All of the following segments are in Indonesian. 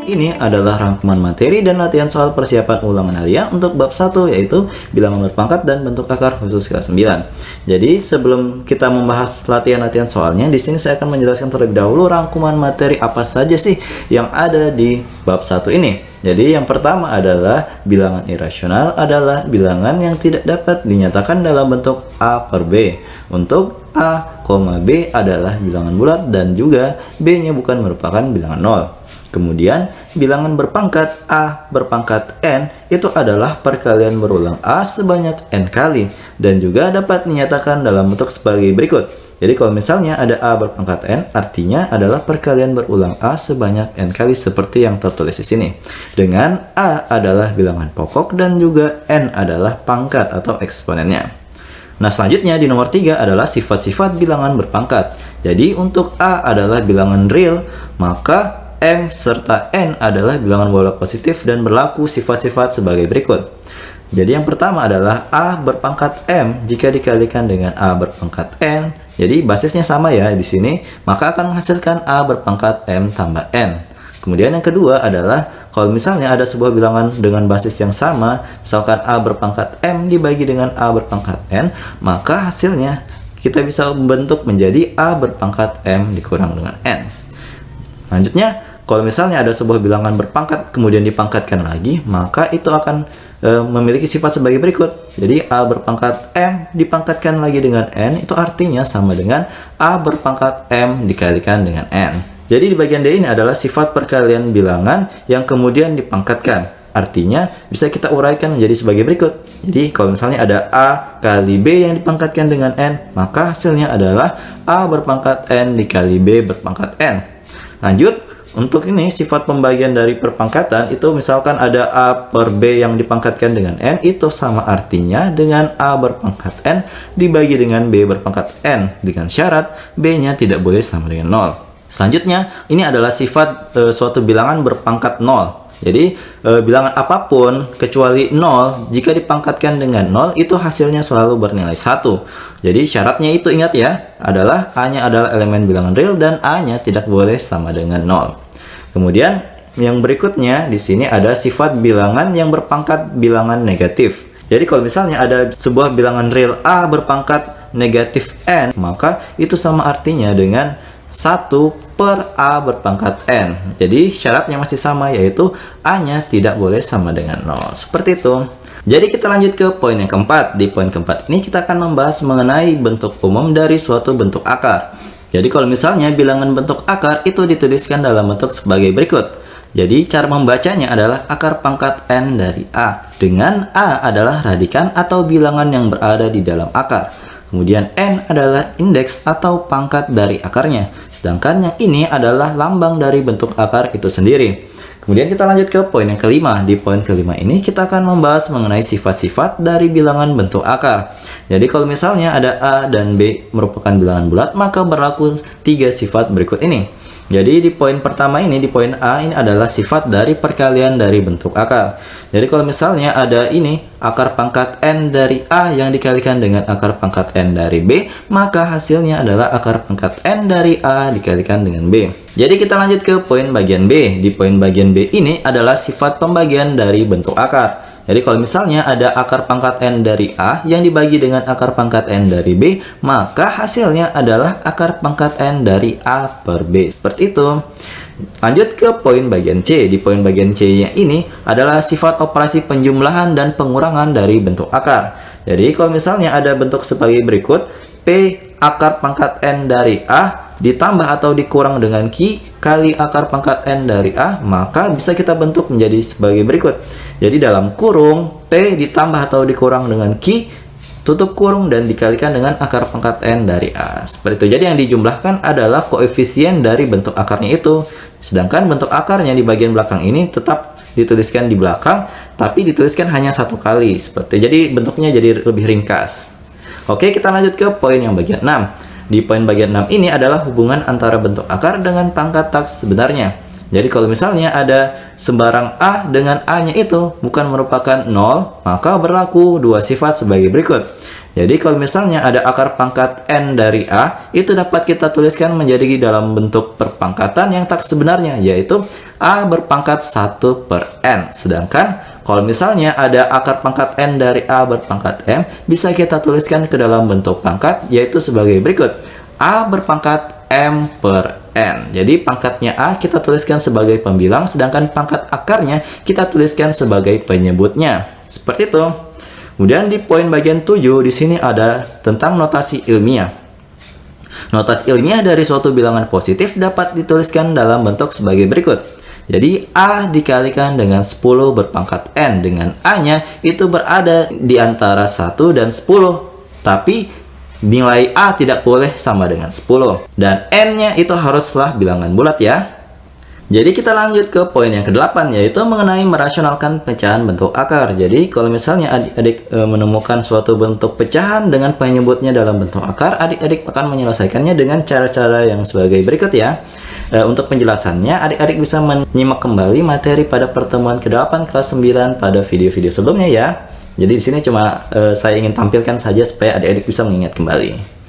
Ini adalah rangkuman materi dan latihan soal persiapan ulangan harian untuk bab 1, yaitu bilangan berpangkat dan bentuk akar khusus kelas 9. Jadi sebelum kita membahas latihan-latihan soalnya, di sini saya akan menjelaskan terlebih dahulu rangkuman materi apa saja sih yang ada di bab 1 ini. Jadi yang pertama adalah bilangan irasional adalah bilangan yang tidak dapat dinyatakan dalam bentuk A per B. Untuk A, B adalah bilangan bulat dan juga B-nya bukan merupakan bilangan 0. Kemudian, bilangan berpangkat A berpangkat N itu adalah perkalian berulang A sebanyak N kali dan juga dapat dinyatakan dalam bentuk sebagai berikut. Jadi kalau misalnya ada A berpangkat N, artinya adalah perkalian berulang A sebanyak N kali seperti yang tertulis di sini. Dengan A adalah bilangan pokok dan juga N adalah pangkat atau eksponennya. Nah, selanjutnya di nomor 3 adalah sifat-sifat bilangan berpangkat. Jadi untuk A adalah bilangan real, maka M serta N adalah bilangan bola positif dan berlaku sifat-sifat sebagai berikut. Jadi yang pertama adalah A berpangkat M jika dikalikan dengan A berpangkat N. Jadi basisnya sama ya di sini, maka akan menghasilkan A berpangkat M tambah N. Kemudian yang kedua adalah kalau misalnya ada sebuah bilangan dengan basis yang sama, misalkan A berpangkat M dibagi dengan A berpangkat N, maka hasilnya kita bisa membentuk menjadi A berpangkat M dikurang dengan N. Selanjutnya, kalau misalnya ada sebuah bilangan berpangkat kemudian dipangkatkan lagi, maka itu akan memiliki sifat sebagai berikut. Jadi A berpangkat M dipangkatkan lagi dengan N, itu artinya sama dengan A berpangkat M dikalikan dengan N. Jadi di bagian D ini adalah sifat perkalian bilangan yang kemudian dipangkatkan. Artinya bisa kita uraikan menjadi sebagai berikut. Jadi kalau misalnya ada A kali B yang dipangkatkan dengan N, maka hasilnya adalah A berpangkat N dikali B berpangkat N. Lanjut, untuk ini sifat pembagian dari perpangkatan itu misalkan ada A per B yang dipangkatkan dengan N, itu sama artinya dengan A berpangkat N dibagi dengan B berpangkat N dengan syarat B-nya tidak boleh sama dengan 0. Selanjutnya, ini adalah sifat suatu bilangan berpangkat 0. Jadi bilangan apapun kecuali 0 jika dipangkatkan dengan 0 itu hasilnya selalu bernilai 1. Jadi syaratnya itu ingat ya, adalah A-nya adalah elemen bilangan real dan A-nya tidak boleh sama dengan 0. Kemudian yang berikutnya di sini ada sifat bilangan yang berpangkat bilangan negatif. Jadi kalau misalnya ada sebuah bilangan real A berpangkat negatif N, maka itu sama artinya dengan 1 per A berpangkat N. Jadi syaratnya masih sama, yaitu A-nya tidak boleh sama dengan 0. Seperti itu. Jadi kita lanjut ke poin yang keempat. Di poin keempat ini kita akan membahas mengenai bentuk umum dari suatu bentuk akar. Jadi kalau misalnya bilangan bentuk akar itu dituliskan dalam bentuk sebagai berikut. Jadi cara membacanya adalah akar pangkat N dari A. Dengan A adalah radikan atau bilangan yang berada di dalam akar. Kemudian N adalah indeks atau pangkat dari akarnya. Sedangkan yang ini adalah lambang dari bentuk akar itu sendiri. Kemudian kita lanjut ke poin yang kelima. Di poin kelima ini kita akan membahas mengenai sifat-sifat dari bilangan bentuk akar. Jadi kalau misalnya ada A dan B merupakan bilangan bulat, maka berlaku 3 sifat berikut ini. Jadi di poin pertama ini, di poin A ini adalah sifat dari perkalian dari bentuk akar. Jadi kalau misalnya ada ini akar pangkat N dari A yang dikalikan dengan akar pangkat N dari B, maka hasilnya adalah akar pangkat N dari A dikalikan dengan B. Jadi kita lanjut ke poin bagian B. Di poin bagian B ini adalah sifat pembagian dari bentuk akar. Jadi kalau misalnya ada akar pangkat N dari A yang dibagi dengan akar pangkat N dari B, maka hasilnya adalah akar pangkat N dari A per B. Seperti itu. Lanjut ke poin bagian C. Di poin bagian C ini adalah sifat operasi penjumlahan dan pengurangan dari bentuk akar. Jadi kalau misalnya ada bentuk sebagai berikut, P akar pangkat N dari A ditambah atau dikurang dengan Q kali akar pangkat N dari A, maka bisa kita bentuk menjadi sebagai berikut. Jadi dalam kurung P ditambah atau dikurang dengan Q, tutup kurung dan dikalikan dengan akar pangkat N dari A. Seperti itu. Jadi yang dijumlahkan adalah koefisien dari bentuk akarnya itu. Sedangkan bentuk akarnya di bagian belakang ini tetap dituliskan di belakang, tapi dituliskan hanya 1 kali. Jadi bentuknya jadi lebih ringkas. Oke, kita lanjut ke poin yang bagian 6. Di poin bagian 6 ini adalah hubungan antara bentuk akar dengan pangkat tak sebenarnya. Jadi kalau misalnya ada sembarang A dengan A-nya itu bukan merupakan 0, maka berlaku dua sifat sebagai berikut. Jadi kalau misalnya ada akar pangkat N dari A, itu dapat kita tuliskan menjadi dalam bentuk perpangkatan yang tak sebenarnya, yaitu A berpangkat 1 per N. Sedangkan kalau misalnya ada akar pangkat N dari A berpangkat M, bisa kita tuliskan ke dalam bentuk pangkat, yaitu sebagai berikut. A berpangkat M per N. Jadi pangkatnya A kita tuliskan sebagai pembilang, sedangkan pangkat akarnya kita tuliskan sebagai penyebutnya. Seperti itu. Kemudian di poin bagian 7 di sini ada tentang notasi ilmiah. Notasi ilmiah dari suatu bilangan positif dapat dituliskan dalam bentuk sebagai berikut. Jadi A dikalikan dengan 10 berpangkat N, dengan A-nya itu berada di antara 1 dan 10. Tapi nilai A tidak boleh sama dengan 10. Dan N-nya itu haruslah bilangan bulat ya. Jadi kita lanjut ke poin yang ke-8, yaitu mengenai merasionalkan pecahan bentuk akar. Jadi kalau misalnya adik-adik menemukan suatu bentuk pecahan dengan penyebutnya dalam bentuk akar, adik-adik akan menyelesaikannya dengan cara-cara yang sebagai berikut ya. Untuk penjelasannya, adik-adik bisa menyimak kembali materi pada pertemuan ke-8 kelas 9 pada video-video sebelumnya ya. Jadi di sini cuma saya ingin tampilkan saja supaya adik-adik bisa mengingat kembali.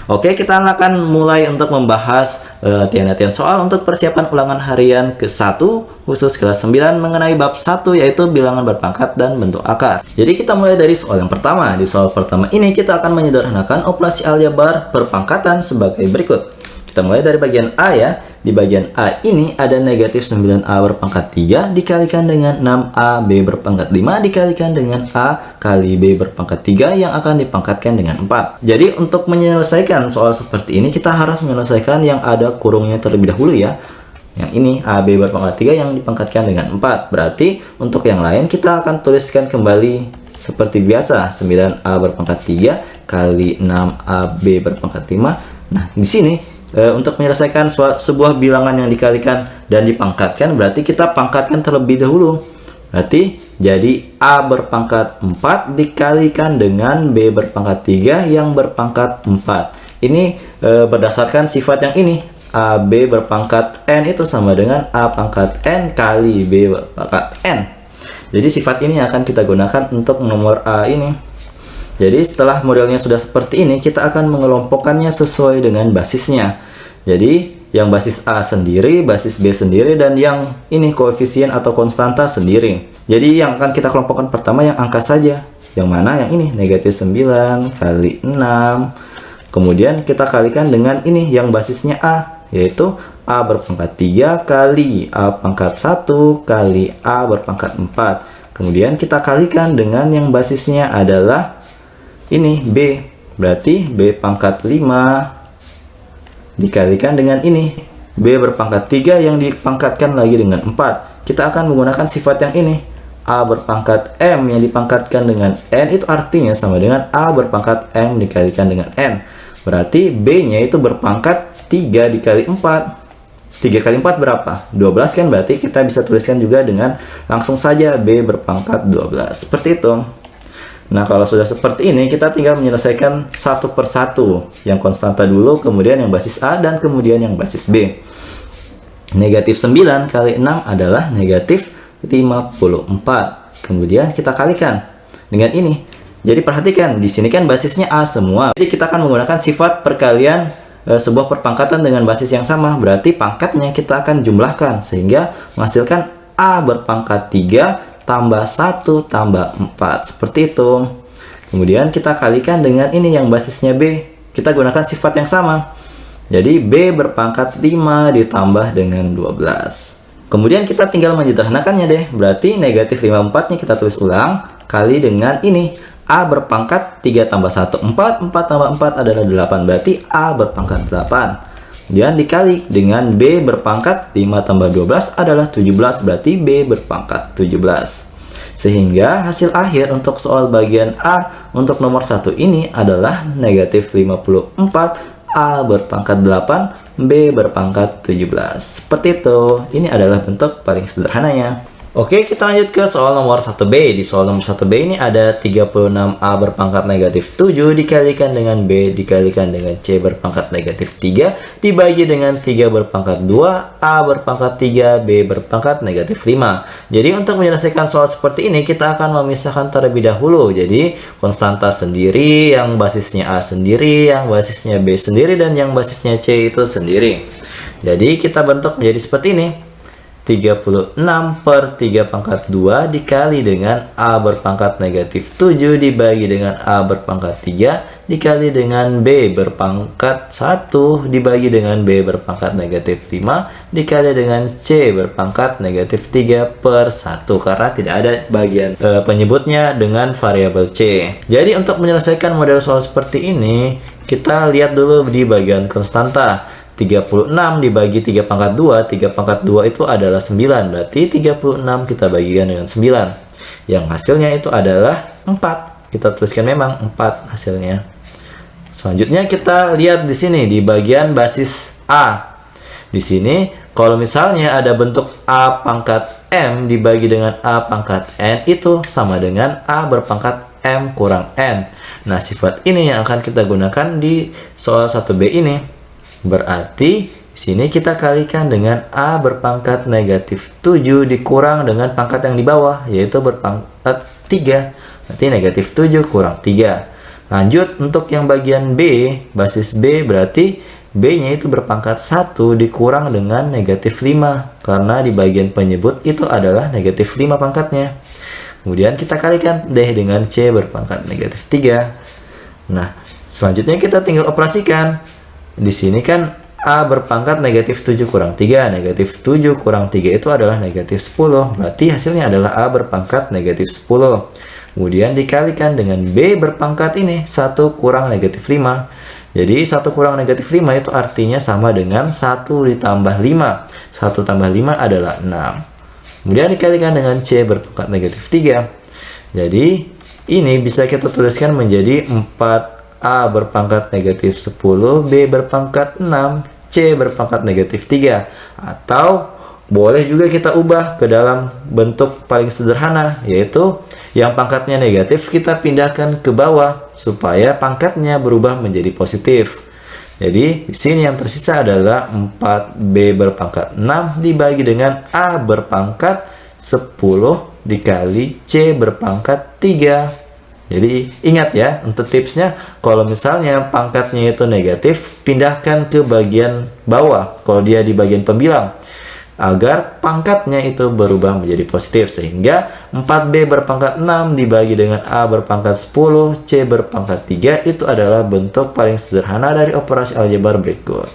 Oke, kita akan mulai untuk membahas latihan-latihan soal untuk persiapan ulangan harian ke-1 khusus kelas 9 mengenai bab 1, yaitu bilangan berpangkat dan bentuk akar. Jadi kita mulai dari soal yang pertama. Di soal pertama ini kita akan menyederhanakan operasi aljabar perpangkatan sebagai berikut. Kita mulai dari bagian A ya. Di bagian A ini ada negatif 9A berpangkat 3 dikalikan dengan 6AB berpangkat 5 dikalikan dengan A kali B berpangkat 3 yang akan dipangkatkan dengan 4. Jadi untuk menyelesaikan soal seperti ini kita harus menyelesaikan yang ada kurungnya terlebih dahulu ya. Yang ini AB berpangkat 3 yang dipangkatkan dengan 4. Berarti untuk yang lain kita akan tuliskan kembali seperti biasa. 9A berpangkat 3 kali 6AB berpangkat 5. Nah, di sini untuk menyelesaikan sebuah bilangan yang dikalikan dan dipangkatkan, berarti kita pangkatkan terlebih dahulu. Berarti jadi A berpangkat 4 dikalikan dengan B berpangkat 3 yang berpangkat 4. Ini berdasarkan sifat yang ini. AB berpangkat N itu sama dengan A pangkat N kali B berpangkat N. Jadi sifat ini akan kita gunakan untuk nomor A ini. Jadi setelah modelnya sudah seperti ini, kita akan mengelompokkannya sesuai dengan basisnya. Jadi yang basis A sendiri, basis B sendiri, dan yang ini koefisien atau konstanta sendiri. Jadi yang akan kita kelompokkan pertama yang angka saja. Yang mana yang ini, negatif 9 kali 6. Kemudian kita kalikan dengan ini yang basisnya A, yaitu A berpangkat 3 kali A pangkat 1 kali A berpangkat 4. Kemudian kita kalikan dengan yang basisnya adalah ini B, berarti B pangkat 5 dikalikan dengan ini B berpangkat 3 yang dipangkatkan lagi dengan 4. Kita akan menggunakan sifat yang ini, A berpangkat M yang dipangkatkan dengan N, itu artinya sama dengan A berpangkat M dikalikan dengan N. Berarti B nya itu berpangkat 3 dikali 4. 3 kali 4 berapa? 12 kan, berarti kita bisa tuliskan juga dengan langsung saja B berpangkat 12. Seperti itu. Nah, kalau sudah seperti ini, kita tinggal menyelesaikan satu per satu. Yang konstanta dulu, kemudian yang basis A, dan kemudian yang basis B. Negatif 9 kali 6 adalah negatif 54. Kemudian kita kalikan dengan ini. Jadi perhatikan, di sini kan basisnya A semua. Jadi kita akan menggunakan sifat perkalian sebuah perpangkatan dengan basis yang sama. Berarti pangkatnya kita akan jumlahkan, sehingga menghasilkan A berpangkat 3 tambah 1 tambah 4, seperti itu. Kemudian kita kalikan dengan ini yang basisnya B, kita gunakan sifat yang sama. Jadi B berpangkat 5 ditambah dengan 12. Kemudian kita tinggal menyederhanakannya deh. Berarti negatif 54 nya kita tulis ulang kali dengan ini A berpangkat 3 tambah 1 4, 4 tambah 4 adalah 8. Berarti A berpangkat 8. Kemudian dikali dengan B berpangkat 5 tambah 12 adalah 17, berarti B berpangkat 17. Sehingga hasil akhir untuk soal bagian A untuk nomor 1 ini adalah negatif 54, A berpangkat 8, B berpangkat 17. Seperti itu, ini adalah bentuk paling sederhananya. Oke, kita lanjut ke soal nomor 1B. Di soal nomor 1B ini ada 36A berpangkat negatif 7 dikalikan dengan B dikalikan dengan C berpangkat negatif 3 dibagi dengan 3 berpangkat 2, A berpangkat 3, B berpangkat negatif 5. Jadi untuk menyelesaikan soal seperti ini kita akan memisahkan terlebih dahulu. Jadi konstanta sendiri, yang basisnya A sendiri, yang basisnya B sendiri, dan yang basisnya C itu sendiri. Jadi kita bentuk menjadi seperti ini. 36 per 3 pangkat 2 dikali dengan A berpangkat negatif 7 dibagi dengan A berpangkat 3 dikali dengan B berpangkat 1 dibagi dengan B berpangkat negatif 5 dikali dengan C berpangkat negatif 3 per 1, karena tidak ada bagian penyebutnya dengan variabel C. Jadi untuk menyelesaikan model soal seperti ini, kita lihat dulu di bagian konstanta. 36 dibagi 3 pangkat 2, 3 pangkat 2 itu adalah 9, berarti 36 kita bagikan dengan 9. Yang hasilnya itu adalah 4. Kita tuliskan memang 4 hasilnya. Selanjutnya kita lihat di sini di bagian basis A. Di sini kalau misalnya ada bentuk A pangkat M dibagi dengan A pangkat N, itu sama dengan A berpangkat M kurang N. Nah, sifat ini yang akan kita gunakan di soal 1B ini. Berarti di sini kita kalikan dengan A berpangkat negatif 7 dikurang dengan pangkat yang di bawah, yaitu berpangkat 3. Berarti negatif 7 kurang 3. Lanjut untuk yang bagian B, basis B, berarti B-nya itu berpangkat 1 dikurang dengan negatif 5. Karena di bagian penyebut itu adalah negatif 5 pangkatnya. Kemudian kita kalikan D dengan C berpangkat negatif 3. Nah, selanjutnya kita tinggal operasikan. Di sini kan A berpangkat negatif 7 kurang 3. Negatif 7 kurang 3 itu adalah negatif 10. Berarti hasilnya adalah A berpangkat negatif 10. Kemudian dikalikan dengan B berpangkat ini 1 kurang negatif 5. Jadi 1 kurang negatif 5 itu artinya sama dengan 1 ditambah 5. 1 tambah 5 adalah 6. Kemudian dikalikan dengan C berpangkat negatif 3. Jadi ini bisa kita tuliskan menjadi 4 A berpangkat negatif 10, B berpangkat 6, C berpangkat negatif 3. Atau boleh juga kita ubah ke dalam bentuk paling sederhana, yaitu yang pangkatnya negatif kita pindahkan ke bawah supaya pangkatnya berubah menjadi positif. Jadi di sini yang tersisa adalah 4B berpangkat 6 dibagi dengan A berpangkat 10 dikali C berpangkat 3. Jadi ingat ya, untuk tipsnya, kalau misalnya pangkatnya itu negatif, pindahkan ke bagian bawah kalau dia di bagian pembilang, agar pangkatnya itu berubah menjadi positif. Sehingga 4B berpangkat 6 dibagi dengan A berpangkat 10, C berpangkat 3, itu adalah bentuk paling sederhana dari operasi aljabar berikut.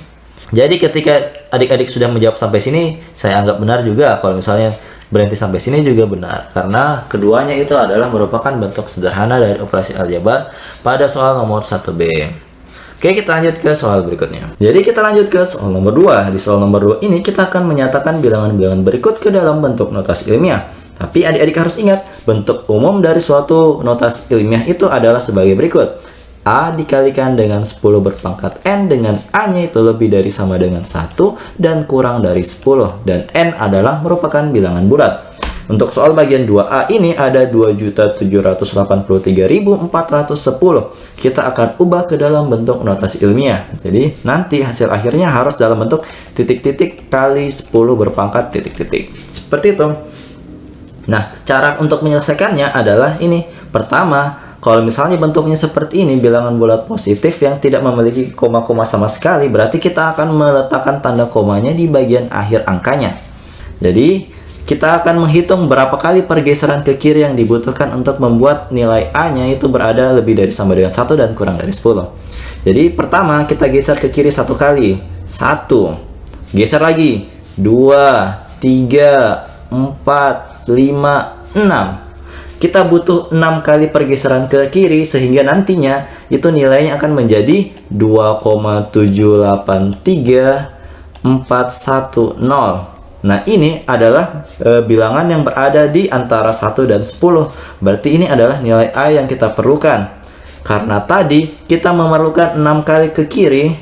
Jadi ketika adik-adik sudah menjawab sampai sini, saya anggap benar juga. Kalau misalnya berhenti sampai sini juga benar, karena keduanya itu adalah merupakan bentuk sederhana dari operasi aljabar pada soal nomor 1B. Oke, kita lanjut ke soal berikutnya. Jadi kita lanjut ke soal nomor 2. Di soal nomor 2 ini kita akan menyatakan bilangan-bilangan berikut ke dalam bentuk notasi ilmiah. Tapi adik-adik harus ingat, bentuk umum dari suatu notasi ilmiah itu adalah sebagai berikut. A dikalikan dengan 10 berpangkat N dengan A-nya itu lebih dari sama dengan 1 dan kurang dari 10. Dan N adalah merupakan bilangan bulat. Untuk soal bagian 2A ini ada 2.783.410. Kita akan ubah ke dalam bentuk notasi ilmiah. Jadi nanti hasil akhirnya harus dalam bentuk titik-titik kali 10 berpangkat titik-titik. Seperti itu. Nah, cara untuk menyelesaikannya adalah ini. Pertama, kalau misalnya bentuknya seperti ini, bilangan bulat positif yang tidak memiliki koma-koma sama sekali, berarti kita akan meletakkan tanda komanya di bagian akhir angkanya. Jadi, kita akan menghitung berapa kali pergeseran ke kiri yang dibutuhkan untuk membuat nilai A-nya itu berada lebih dari sama dengan 1 dan kurang dari 10. Jadi, pertama kita geser ke kiri 1 kali. 1. Geser lagi. 2, 3, 4, 5, 6. Kita butuh 6 kali pergeseran ke kiri sehingga nantinya itu nilainya akan menjadi 2,783.410. Nah, ini adalah bilangan yang berada di antara 1 dan 10. Berarti ini adalah nilai A yang kita perlukan. Karena tadi kita memerlukan 6 kali ke kiri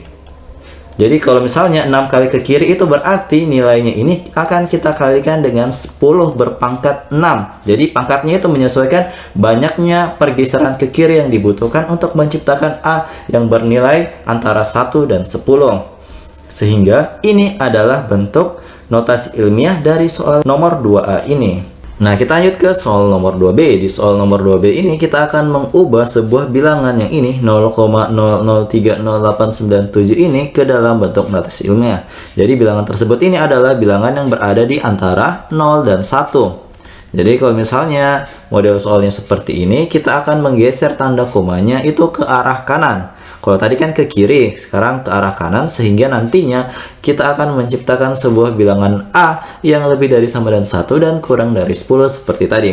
Jadi kalau misalnya 6 kali ke kiri itu berarti nilainya ini akan kita kalikan dengan 10 berpangkat 6. Jadi pangkatnya itu menyesuaikan banyaknya pergeseran ke kiri yang dibutuhkan untuk menciptakan A yang bernilai antara 1 dan 10. Sehingga ini adalah bentuk notasi ilmiah dari soal nomor 2A ini. Nah, kita lanjut ke soal nomor 2B. Di soal nomor 2B ini kita akan mengubah sebuah bilangan yang ini 0,003087 ini ke dalam bentuk notasi ilmiah. Jadi bilangan tersebut ini adalah bilangan yang berada di antara 0 dan 1. Jadi kalau misalnya model soalnya seperti ini, kita akan menggeser tanda komanya itu ke arah kanan. Kalau tadi kan ke kiri, sekarang ke arah kanan, sehingga nantinya kita akan menciptakan sebuah bilangan A yang lebih dari sama dan 1 dan kurang dari 10 seperti tadi.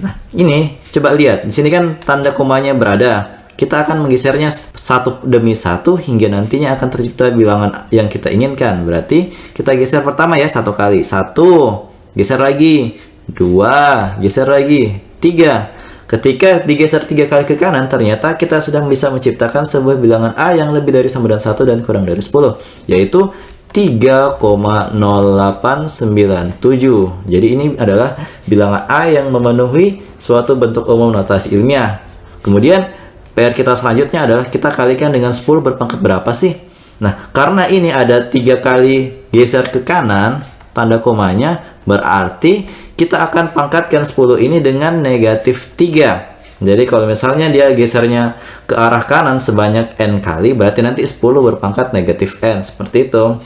Nah, ini coba lihat, di sini kan tanda komanya berada. Kita akan menggesernya satu demi satu hingga nantinya akan tercipta bilangan yang kita inginkan. Berarti kita geser pertama ya, 1 kali. 1, geser lagi. 2, geser lagi. 3. Ketika digeser 3 kali ke kanan, ternyata kita sudah bisa menciptakan sebuah bilangan A yang lebih dari sama dan 1 dan kurang dari 10, yaitu 3,0897. Jadi ini adalah bilangan A yang memenuhi suatu bentuk umum notasi ilmiah. Kemudian PR kita selanjutnya adalah kita kalikan dengan 10 berpangkat berapa sih? Nah, karena ini ada 3 kali geser ke kanan, tanda komanya, berarti kita akan pangkatkan 10 ini dengan negatif 3. Jadi kalau misalnya dia gesernya ke arah kanan sebanyak N kali, berarti nanti 10 berpangkat negatif N, seperti itu.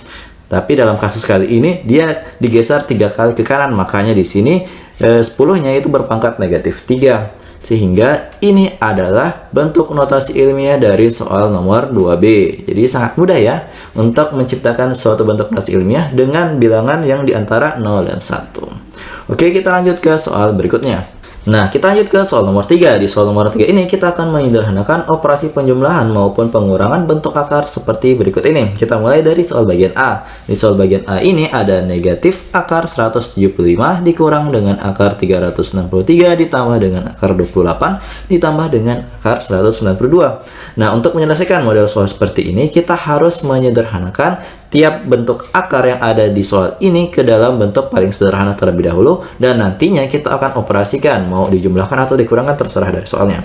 Tapi dalam kasus kali ini, dia digeser 3 kali ke kanan, makanya di sini 10-nya itu berpangkat negatif 3. Sehingga ini adalah bentuk notasi ilmiah dari soal nomor 2B. Jadi sangat mudah ya untuk menciptakan suatu bentuk notasi ilmiah dengan bilangan yang diantara 0 dan 1. Oke, kita lanjut ke soal berikutnya. Nah, kita lanjut ke soal nomor 3. Di soal nomor 3 ini kita akan menyederhanakan operasi penjumlahan maupun pengurangan bentuk akar seperti berikut ini. Kita mulai dari soal bagian A. Di soal bagian A ini ada negatif akar 175 dikurang dengan akar 363 ditambah dengan akar 28 ditambah dengan akar 192. Nah, untuk menyelesaikan model soal seperti ini, kita harus menyederhanakan tiap bentuk akar yang ada di soal ini ke dalam bentuk paling sederhana terlebih dahulu, dan nantinya kita akan operasikan mau dijumlahkan atau dikurangkan terserah dari soalnya.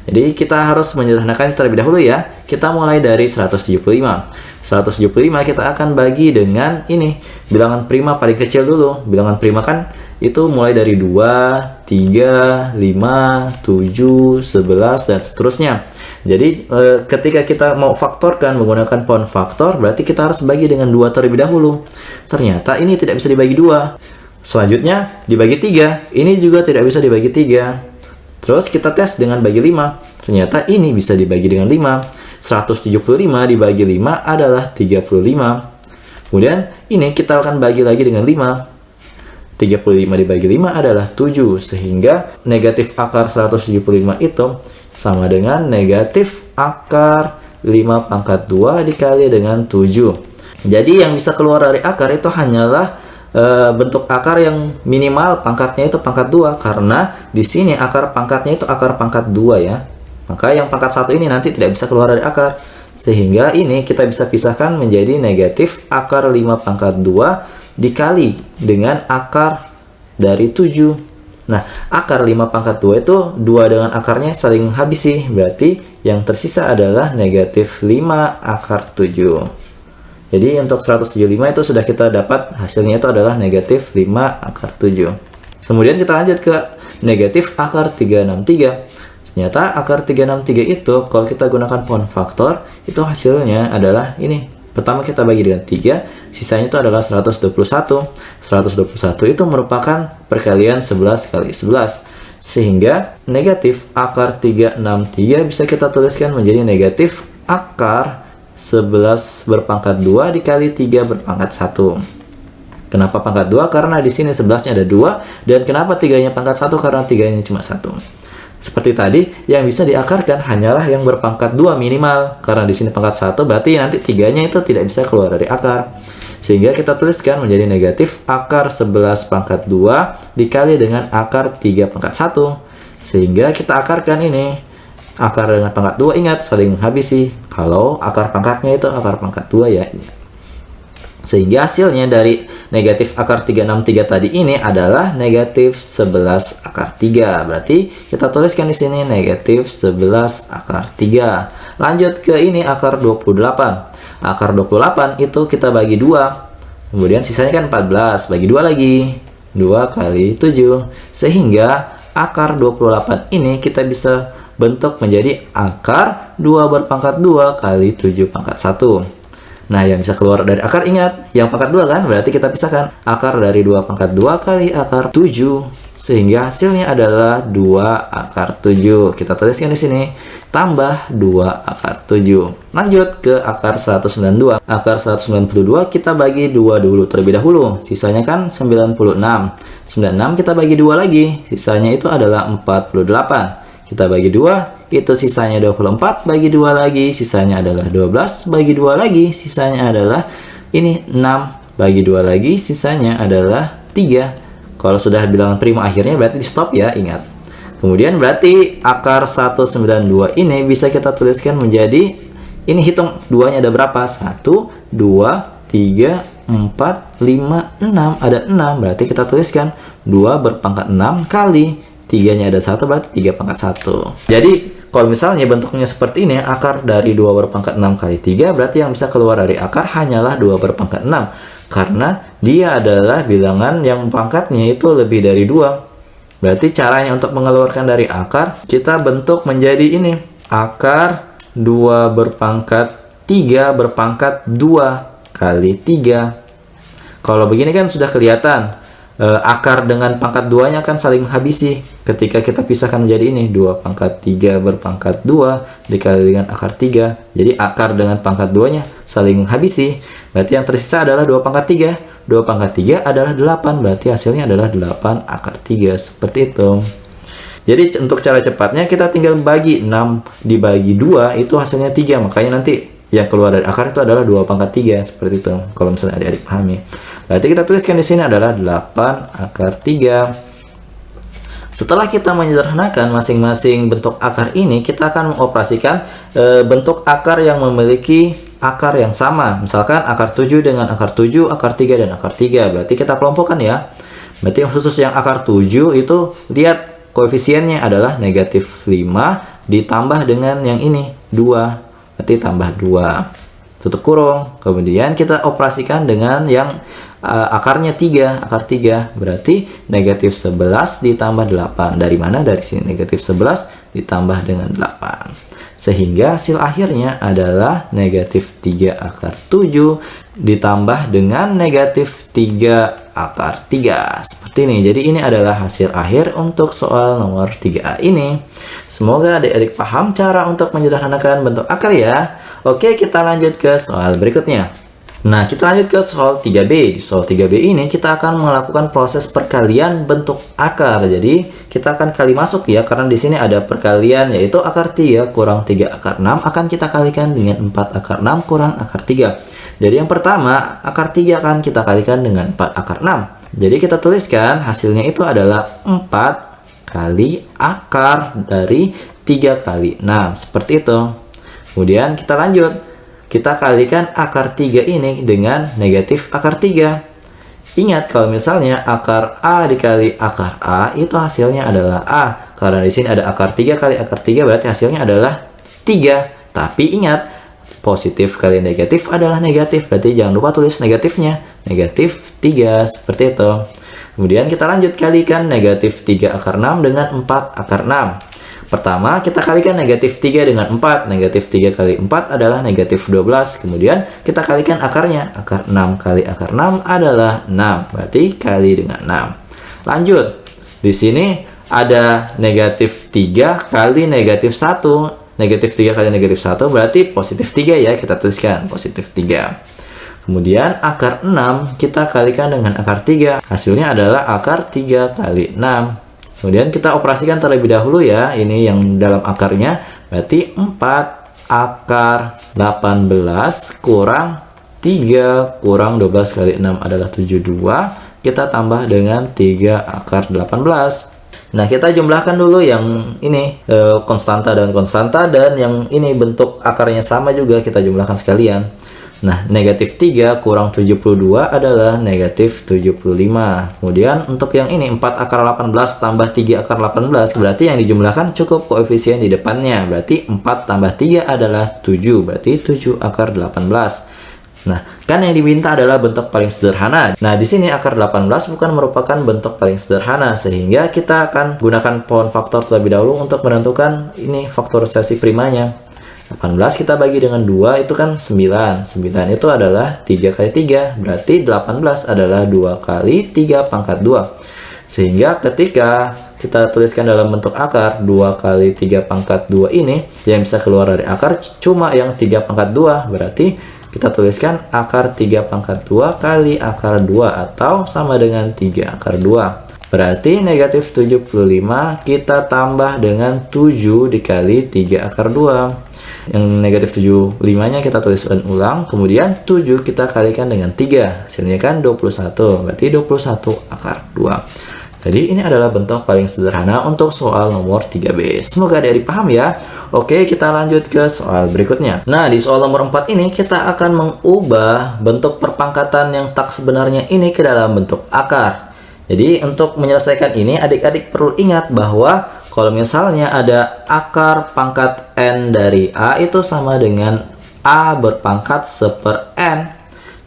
Jadi kita harus menyederhanakan terlebih dahulu ya. Kita mulai dari 175. 175 kita akan bagi dengan ini, bilangan prima paling kecil dulu. Bilangan prima kan itu mulai dari 2, 3, 5, 7, 11 dan seterusnya. Jadi ketika kita mau faktorkan menggunakan pound faktor, berarti kita harus bagi dengan 2 terlebih dahulu. Ternyata ini tidak bisa dibagi 2. Selanjutnya dibagi 3. Ini juga tidak bisa dibagi 3. Terus kita tes dengan bagi 5. Ternyata ini bisa dibagi dengan 5. 175 dibagi 5 adalah 35. Kemudian ini kita akan bagi lagi dengan 5. 35 dibagi 5 adalah 7. Sehingga negatif akar 175 itu sama dengan negatif akar 5 pangkat 2 dikali dengan 7. Jadi yang bisa keluar dari akar itu hanyalah bentuk akar yang minimal pangkatnya itu pangkat 2, karena di sini akar pangkatnya itu akar pangkat 2 ya. Maka yang pangkat 1 ini nanti tidak bisa keluar dari akar. Sehingga ini kita bisa pisahkan menjadi negatif akar 5 pangkat 2 dikali dengan akar dari 7. Nah, akar 5 pangkat 2 itu 2 dengan akarnya saling habisi. Berarti yang tersisa adalah negatif 5 akar 7. Jadi untuk 175 itu sudah kita dapat hasilnya itu adalah negatif 5 akar 7. Kemudian kita lanjut ke negatif akar 363. Ternyata akar 363 itu kalau kita gunakan pound faktor itu hasilnya adalah ini. Pertama kita bagi dengan 3, sisanya itu adalah 121. 121 itu merupakan perkalian 11 kali 11. Sehingga negatif akar 363 bisa kita tuliskan menjadi negatif akar 11 berpangkat 2 dikali 3 berpangkat 1. Kenapa pangkat 2? Karena di sini 11-nya ada 2. Dan kenapa 3-nya pangkat 1? Karena 3-nya cuma 1. Seperti tadi, yang bisa diakarkan hanyalah yang berpangkat 2 minimal. Karena di sini pangkat 1, berarti nanti 3-nya itu tidak bisa keluar dari akar. Sehingga kita tuliskan menjadi negatif akar 11 pangkat 2 dikali dengan akar 3 pangkat 1. Sehingga kita akarkan ini. Akar dengan pangkat 2 ingat saling menghabisi. Kalau akar pangkatnya itu akar pangkat 2 ya. Sehingga hasilnya dari negatif akar 363 tadi ini adalah negatif 11 akar 3. Berarti kita tuliskan di sini negatif 11 akar 3. Lanjut ke ini akar 28. Akar 28 itu kita bagi 2. Kemudian sisanya kan 14. Bagi 2 lagi. 2 kali 7. Sehingga akar 28 ini kita bisa bentuk menjadi akar 2 berpangkat 2 kali 7 pangkat 1. Nah, yang bisa keluar dari akar ingat, yang pangkat 2 kan? Berarti kita pisahkan akar dari 2 pangkat 2 kali akar 7. Sehingga hasilnya adalah 2 akar 7. Kita tuliskan di sini, tambah 2 akar 7. Lanjut ke akar 192. Akar 192 kita bagi 2 dulu terlebih dahulu. Sisanya kan 96. 96 kita bagi 2 lagi. Sisanya itu adalah 48. Kita bagi 2, itu sisanya 24, bagi 2 lagi, sisanya adalah 12, bagi 2 lagi, sisanya adalah ini 6, bagi 2 lagi, sisanya adalah 3. Kalau sudah bilangan prima akhirnya berarti di stop ya, ingat. Kemudian berarti akar 192 ini bisa kita tuliskan menjadi, ini hitung 2-nya ada berapa? 1, 2, 3, 4, 5, 6, ada 6, berarti kita tuliskan 2 berpangkat 6 kali 3-nya ada 1, berarti 3 pangkat 1. Jadi, kalau misalnya bentuknya seperti ini, akar dari 2 berpangkat 6 kali 3, berarti yang bisa keluar dari akar hanyalah 2 berpangkat 6. Karena dia adalah bilangan yang pangkatnya itu lebih dari 2. Berarti caranya untuk mengeluarkan dari akar, kita bentuk menjadi ini. Akar 2 berpangkat 3 berpangkat 2 kali 3. Kalau begini kan sudah kelihatan. Akar dengan pangkat 2-nya akan saling menghabisi ketika kita pisahkan menjadi ini 2 pangkat 3 berpangkat 2 dikali dengan akar 3. Jadi akar dengan pangkat 2-nya saling menghabisi. Berarti yang tersisa adalah 2 pangkat 3. 2 pangkat 3 adalah 8. Berarti hasilnya adalah 8 akar 3. Seperti itu. Jadi untuk cara cepatnya kita tinggal bagi 6 dibagi 2 itu hasilnya 3. Makanya nanti yang keluar dari akar itu adalah 2 pangkat 3. Seperti itu. Kalau misalnya adik-adik pahami. Berarti kita tuliskan di sini adalah 8 akar 3. Setelah kita menyederhanakan masing-masing bentuk akar ini, kita akan mengoperasikan bentuk akar yang memiliki akar yang sama. Misalkan akar 7 dengan akar 7, akar 3 dan akar 3. Berarti kita kelompokkan ya. Berarti khusus yang akar 7 itu lihat koefisiennya adalah negatif 5 ditambah dengan yang ini 2. Berarti tambah 2. Tutup kurung. Kemudian kita operasikan dengan yang akarnya 3, akar 3. Berarti negatif 11 ditambah 8. Dari mana? Dari sini negatif 11 ditambah dengan 8. Sehingga hasil akhirnya adalah negatif 3 akar 7 ditambah dengan negatif 3 akar 3. Seperti ini. Jadi ini adalah hasil akhir untuk soal nomor 3A ini. Semoga adik-adik paham cara untuk menyederhanakan bentuk akar ya. Oke, kita lanjut ke soal berikutnya. Nah, kita lanjut ke soal 3B. Di soal 3B ini kita akan melakukan proses perkalian bentuk akar. Jadi, kita akan kali masuk ya, karena di sini ada perkalian yaitu akar 3 kurang 3 akar 6 akan kita kalikan dengan 4 akar 6 kurang akar 3. Jadi, yang pertama, akar 3 akan kita kalikan dengan 4 akar 6. Jadi, kita tuliskan hasilnya itu adalah 4 kali akar dari 3 kali 6. Seperti itu. Kemudian kita lanjut. Kita kalikan akar 3 ini dengan negatif akar 3. Ingat kalau misalnya akar A dikali akar A itu hasilnya adalah A. Karena di sini ada akar 3 kali akar 3 berarti hasilnya adalah 3. Tapi ingat, positif kali negatif adalah negatif. Berarti jangan lupa tulis negatifnya. Negatif 3 seperti itu. Kemudian kita lanjut kalikan negatif 3 akar 6 dengan 4 akar 6. Pertama, kita kalikan negatif 3 dengan 4. Negatif 3 kali 4 adalah negatif 12. Kemudian, kita kalikan akarnya. Akar 6 kali akar 6 adalah 6. Berarti kali dengan 6. Lanjut. Di sini ada negatif 3 kali negatif 1. Negatif 3 kali negatif 1 berarti positif 3 ya. Kita tuliskan positif 3. Kemudian, akar 6 kita kalikan dengan akar 3. Hasilnya adalah akar 3 kali 6. Kemudian kita operasikan terlebih dahulu ya. Ini yang dalam akarnya. Berarti 4 akar 18 kurang 3 kurang 12 kali 6 adalah 72. Kita tambah dengan 3 akar 18. Nah, kita jumlahkan dulu yang ini konstanta dan konstanta, dan yang ini bentuk akarnya sama juga kita jumlahkan sekalian. Nah, negatif 3 kurang 72 adalah negatif 75. Kemudian untuk yang ini 4 akar 18 tambah 3 akar 18, berarti yang dijumlahkan cukup koefisien di depannya. Berarti 4 tambah 3 adalah 7, berarti 7 akar 18. Nah, kan yang diminta adalah bentuk paling sederhana. Nah, di sini akar 18 bukan merupakan bentuk paling sederhana, sehingga kita akan gunakan pohon faktor terlebih dahulu untuk menentukan ini faktorisasi primanya. 18 kita bagi dengan 2 itu kan 9. 9 itu adalah 3 kali 3, berarti 18 adalah 2 kali 3 pangkat 2. Sehingga ketika kita tuliskan dalam bentuk akar, 2 kali 3 pangkat 2 ini, yang bisa keluar dari akar cuma yang 3 pangkat 2, berarti kita tuliskan akar 3 pangkat 2 kali akar 2, atau sama dengan 3 akar 2. Berarti negatif 75 kita tambah dengan 7 dikali 3 akar 2. Yang negatif 75-nya kita tuliskan ulang, kemudian 7 kita kalikan dengan 3. Hasilnya kan 21, berarti 21 akar 2. Jadi ini adalah bentuk paling sederhana untuk soal nomor 3B. Semoga adik-adik paham ya. Oke, kita lanjut ke soal berikutnya. Nah, di soal nomor 4 ini kita akan mengubah bentuk perpangkatan yang tak sebenarnya ini ke dalam bentuk akar. Jadi untuk menyelesaikan ini, adik-adik perlu ingat bahwa kalau misalnya ada akar pangkat N dari A itu sama dengan A berpangkat 1/N.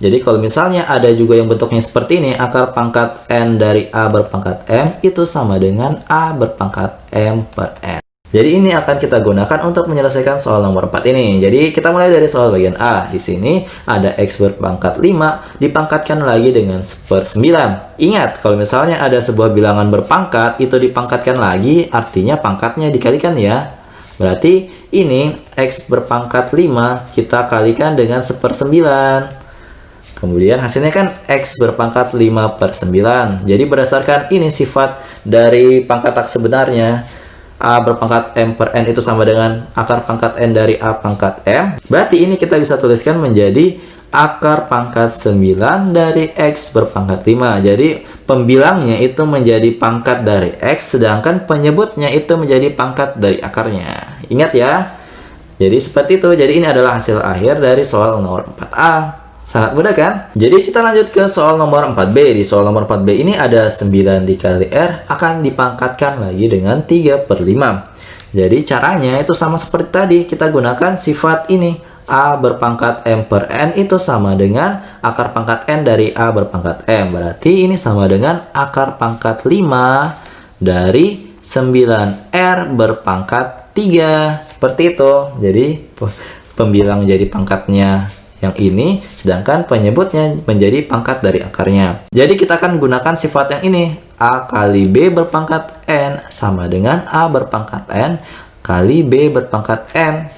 Jadi kalau misalnya ada juga yang bentuknya seperti ini, akar pangkat N dari A berpangkat M itu sama dengan A berpangkat M per N. Jadi ini akan kita gunakan untuk menyelesaikan soal nomor 4 ini. Jadi kita mulai dari soal bagian A. Di sini ada X berpangkat 5 dipangkatkan lagi dengan 1/9. Ingat, kalau misalnya ada sebuah bilangan berpangkat, itu dipangkatkan lagi, artinya pangkatnya dikalikan ya. Berarti ini X berpangkat 5 kita kalikan dengan 1/9. Kemudian hasilnya kan X berpangkat 5/9. Jadi berdasarkan ini sifat dari pangkat tak sebenarnya, A berpangkat M per N itu sama dengan akar pangkat N dari A pangkat M. Berarti ini kita bisa tuliskan menjadi akar pangkat 9 dari X berpangkat 5. Jadi pembilangnya itu menjadi pangkat dari X, sedangkan penyebutnya itu menjadi pangkat dari akarnya. Ingat ya. Jadi seperti itu. Jadi ini adalah hasil akhir dari soal nomor 4A. Sangat mudah kan? Jadi kita lanjut ke soal nomor 4B. Di soal nomor 4B ini ada 9 dikali R akan dipangkatkan lagi dengan 3/5. Jadi caranya itu sama seperti tadi. Kita gunakan sifat ini. A berpangkat M per N itu sama dengan akar pangkat N dari A berpangkat M. Berarti ini sama dengan akar pangkat 5 dari 9R berpangkat 3. Seperti itu. Jadi pembilang jadi pangkatnya yang ini, sedangkan penyebutnya menjadi pangkat dari akarnya. Jadi kita akan gunakan sifat yang ini. A kali B berpangkat N sama dengan A berpangkat N kali B berpangkat N.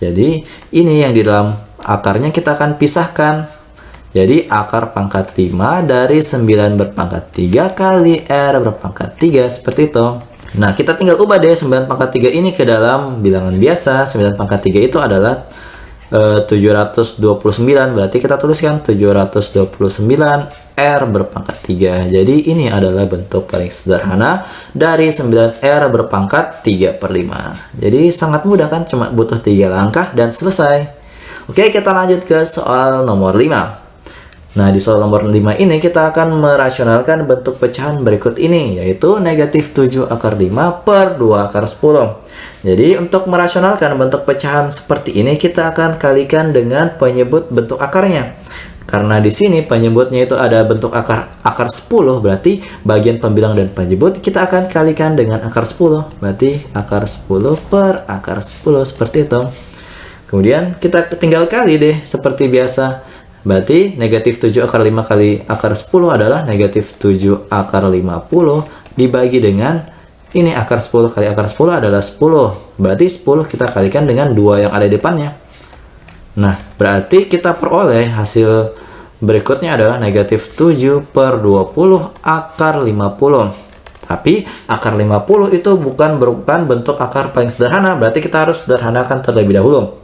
Jadi ini yang di dalam akarnya kita akan pisahkan. Jadi akar pangkat 5 dari 9 berpangkat 3 kali R berpangkat 3, seperti itu. Nah, kita tinggal ubah deh 9 pangkat 3 ini ke dalam bilangan biasa. 9 pangkat 3 itu adalah 729, berarti kita tuliskan 729 R berpangkat 3. Jadi ini adalah bentuk paling sederhana dari 9R berpangkat 3/5. Jadi sangat mudah kan, cuma butuh 3 langkah dan selesai. Oke, kita lanjut ke soal nomor 5. Nah, di soal nomor 5 ini kita akan merasionalkan bentuk pecahan berikut ini, yaitu negatif 7 akar 5 per 2 akar 10. Jadi untuk merasionalkan bentuk pecahan seperti ini, kita akan kalikan dengan penyebut bentuk akarnya. Karena di sini penyebutnya itu ada bentuk akar 10, berarti bagian pembilang dan penyebut kita akan kalikan dengan akar 10. Berarti akar 10 per akar 10, seperti itu. Kemudian kita tinggal kali deh seperti biasa. Berarti negatif 7 akar 5 kali akar 10 adalah negatif 7 akar 50 dibagi dengan ini akar 10 kali akar 10 adalah 10. Berarti 10 kita kalikan dengan 2 yang ada di depannya. Nah, berarti kita peroleh hasil berikutnya adalah negatif 7 per 20 akar 50. Tapi akar 50 itu bukan merupakan bentuk akar paling sederhana. Berarti kita harus sederhanakan terlebih dahulu.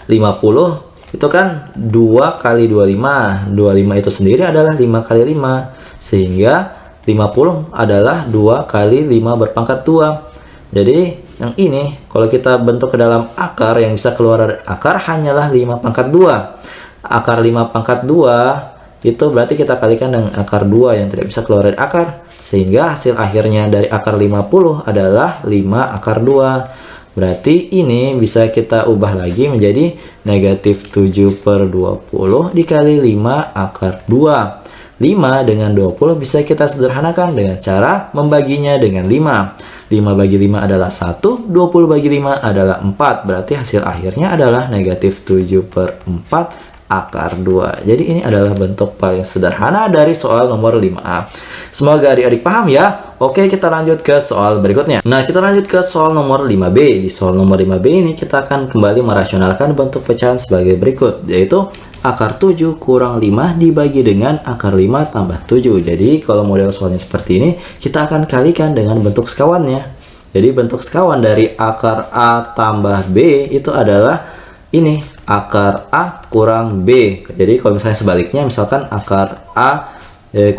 50 itu kan 2 kali 25. 25 itu sendiri adalah 5 kali 5. Sehingga 50 adalah 2 kali 5 berpangkat 2. Jadi yang ini kalau kita bentuk ke dalam akar, yang bisa keluar dari akar hanyalah 5 pangkat 2. Akar 5 pangkat 2 itu berarti kita kalikan dengan akar 2 yang tidak bisa keluar dari akar. Sehingga hasil akhirnya dari akar 50 adalah 5 akar 2. Berarti ini bisa kita ubah lagi menjadi negatif 7/20 dikali 5 akar 2. 5 dengan 20 bisa kita sederhanakan dengan cara membaginya dengan 5. 5 bagi 5 adalah 1, 20 bagi 5 adalah 4. Berarti hasil akhirnya adalah negatif 7/4 akar 2. Jadi ini adalah bentuk paling sederhana dari soal nomor 5A. Semoga adik-adik paham ya. Oke, kita lanjut ke soal berikutnya. Nah, kita lanjut ke soal nomor 5B. Di soal nomor 5B ini kita akan kembali merasionalkan bentuk pecahan sebagai berikut, yaitu akar 7 kurang 5 dibagi dengan akar 5 tambah 7. Jadi kalau model soalnya seperti ini, kita akan kalikan dengan bentuk sekawannya. Jadi bentuk sekawan dari akar A tambah B itu adalah ini, akar A kurang B. Jadi kalau misalnya sebaliknya, misalkan akar A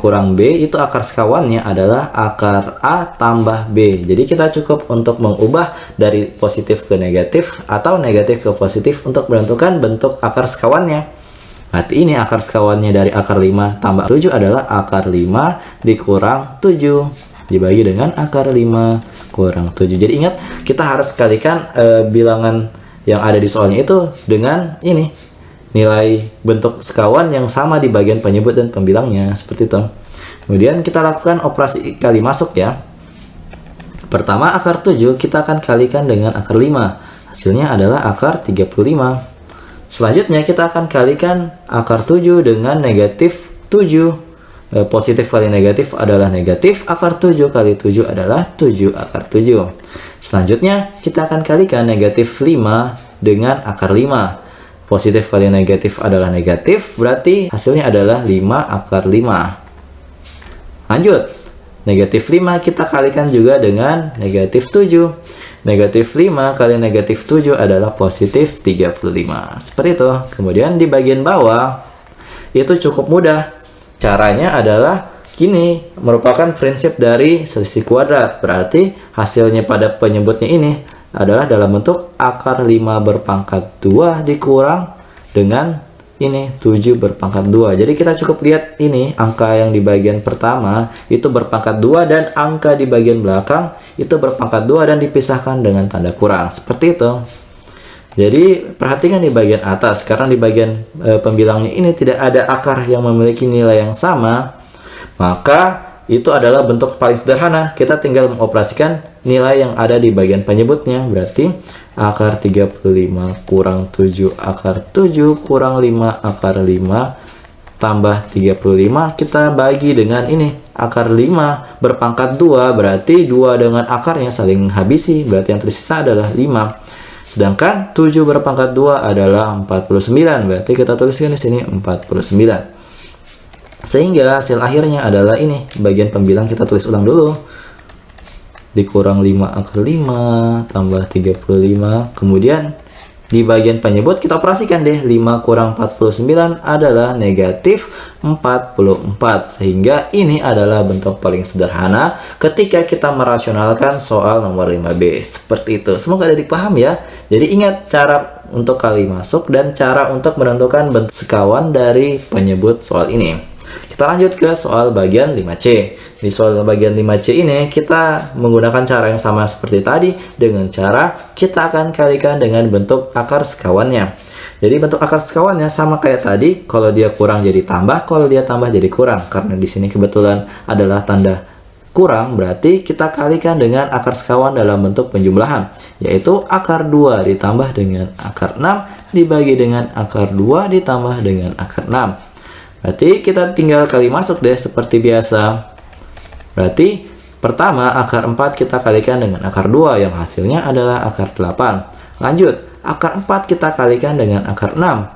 kurang B, itu akar sekawannya adalah akar A tambah B. Jadi kita cukup untuk mengubah dari positif ke negatif atau negatif ke positif untuk menentukan bentuk akar sekawannya. Berarti ini akar sekawannya dari akar 5 tambah 7 adalah akar 5 dikurang 7 dibagi dengan akar 5 kurang 7. Jadi ingat, kita harus kalikan bilangan yang ada di soalnya itu dengan ini, nilai bentuk sekawan yang sama di bagian penyebut dan pembilangnya, seperti itu. Kemudian kita lakukan operasi kali masuk ya. Pertama, akar 7 kita akan kalikan dengan akar 5. Hasilnya adalah akar 35. Selanjutnya kita akan kalikan akar 7 dengan negatif 7. Positif kali negatif adalah negatif. Akar 7 kali 7 adalah 7 akar 7. Selanjutnya kita akan kalikan negatif 5 dengan akar 5. Positif kali negatif adalah negatif, berarti hasilnya adalah 5 akar 5. Lanjut, negatif 5 kita kalikan juga dengan negatif 7. Negatif 5 kali negatif 7 adalah positif 35. Seperti itu. Kemudian di bagian bawah itu cukup mudah. Caranya adalah gini, merupakan prinsip dari selisih kuadrat. Berarti hasilnya pada penyebutnya ini adalah dalam bentuk akar 5 berpangkat 2 dikurang dengan ini 7 berpangkat 2. Jadi kita cukup lihat ini, angka yang di bagian pertama itu berpangkat 2 dan angka di bagian belakang itu berpangkat 2 dan dipisahkan dengan tanda kurang. Seperti itu. Jadi perhatikan di bagian atas, karena di bagian pembilangnya ini tidak ada akar yang memiliki nilai yang sama, maka itu adalah bentuk paling sederhana. Kita tinggal mengoperasikan nilai yang ada di bagian penyebutnya. Berarti akar 35 kurang 7 akar 7 kurang 5 akar 5 tambah 35 kita bagi dengan ini, akar 5 berpangkat 2, berarti 2 dengan akarnya saling menghabisi, berarti yang tersisa adalah 5. Sedangkan 7 berpangkat 2 adalah 49, berarti kita tuliskan di sini 49. Sehingga hasil akhirnya adalah ini, bagian pembilang kita tulis ulang dulu. Dikurang 5 akar 5 tambah 35. Kemudian di bagian penyebut kita operasikan deh, 5 kurang 49 adalah negatif 44. Sehingga ini adalah bentuk paling sederhana ketika kita merasionalkan soal nomor 5B. Seperti itu. Semoga adik paham ya. Jadi ingat cara untuk kali masuk dan cara untuk menentukan bentuk sekawan dari penyebut soal ini. Kita lanjut ke soal bagian 5C. Di soal bagian 5C ini kita menggunakan cara yang sama seperti tadi, dengan cara kita akan kalikan dengan bentuk akar sekawannya. Jadi bentuk akar sekawannya sama kayak tadi, kalau dia kurang jadi tambah, kalau dia tambah jadi kurang. Karena di sini kebetulan adalah tanda kurang, berarti kita kalikan dengan akar sekawan dalam bentuk penjumlahan, yaitu akar 2 ditambah dengan akar 6 dibagi dengan akar 2 ditambah dengan akar 6. Berarti kita tinggal kali masuk deh seperti biasa. Berarti pertama akar 4 kita kalikan dengan akar 2 yang hasilnya adalah akar 8. Lanjut, akar 4 kita kalikan dengan akar 6.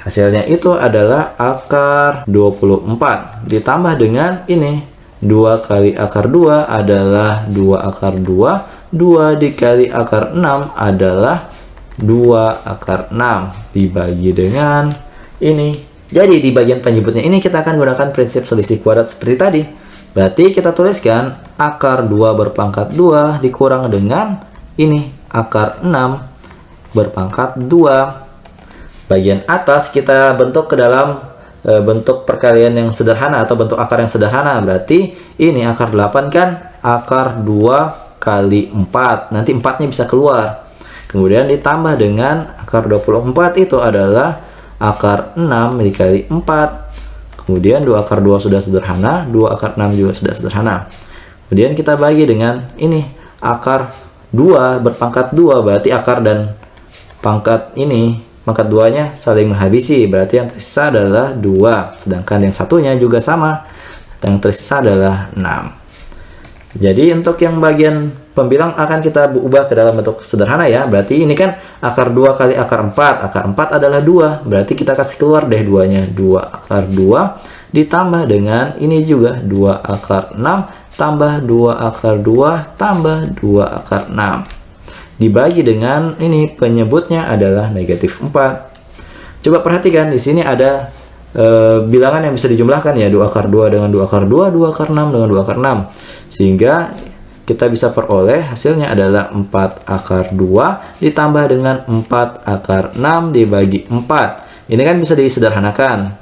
Hasilnya itu adalah akar 24. Ditambah dengan ini, 2 kali akar 2 adalah 2 akar 2. 2 dikali akar 6 adalah 2 akar 6 dibagi dengan ini. Jadi di bagian penyebutnya ini kita akan gunakan prinsip selisih kuadrat seperti tadi. Berarti kita tuliskan akar 2 berpangkat 2 dikurang dengan ini, akar 6 berpangkat 2. Bagian atas kita bentuk ke dalam bentuk perkalian yang sederhana atau bentuk akar yang sederhana. Berarti ini akar 8 kan akar 2 kali 4. Nanti 4-nya bisa keluar. Kemudian ditambah dengan akar 24 itu adalah akar 6 dikali 4. Kemudian 2 akar 2 sudah sederhana, 2 akar 6 juga sudah sederhana. Kemudian kita bagi dengan ini, akar 2 berpangkat 2, berarti akar dan pangkat ini, pangkat 2-nya saling menghabisi. Berarti yang tersisa adalah 2, sedangkan yang satunya juga sama. Yang tersisa adalah 6. Jadi untuk yang bagian pembilang akan kita ubah ke dalam bentuk sederhana ya. Berarti ini kan akar 2 kali akar 4. Akar 4 adalah 2. Berarti kita kasih keluar deh 2-nya. 2 akar 2 ditambah dengan ini juga 2 akar 6 tambah 2 akar 2 tambah 2 akar 6. Dibagi dengan ini penyebutnya adalah negatif 4. Coba perhatikan di sini ada bilangan yang bisa dijumlahkan ya, 2 akar 2 dengan 2 akar 2, 2 akar 6 dengan 2 akar 6. Sehingga kita bisa peroleh hasilnya adalah 4 akar 2 ditambah dengan 4 akar 6 dibagi 4. Ini kan bisa disederhanakan.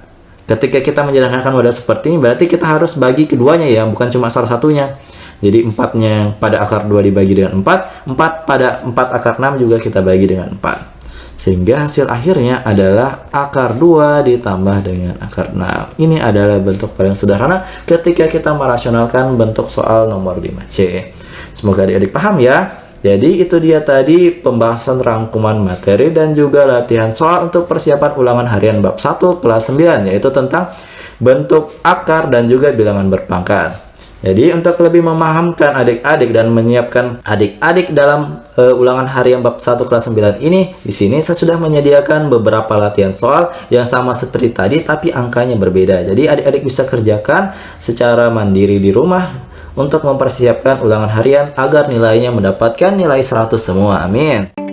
Ketika kita menyederhanakan wadah seperti ini, berarti kita harus bagi keduanya ya, bukan cuma salah satunya. Jadi 4-nya pada akar 2 dibagi dengan 4, 4 pada 4 akar 6 juga kita bagi dengan 4. Sehingga hasil akhirnya adalah akar 2 ditambah dengan akar 6. Ini adalah bentuk paling sederhana ketika kita merasionalkan bentuk soal nomor 5C. Semoga adik-adik paham ya. Jadi itu dia tadi pembahasan rangkuman materi dan juga latihan soal untuk persiapan ulangan harian bab 1 kelas 9, yaitu tentang bentuk akar dan juga bilangan berpangkat. Jadi untuk lebih memahamkan adik-adik dan menyiapkan adik-adik dalam ulangan harian bab 1 kelas 9 ini, di sini saya sudah menyediakan beberapa latihan soal yang sama seperti tadi tapi angkanya berbeda. Jadi adik-adik bisa kerjakan secara mandiri di rumah untuk mempersiapkan ulangan harian agar nilainya mendapatkan nilai 100 semua. Amin.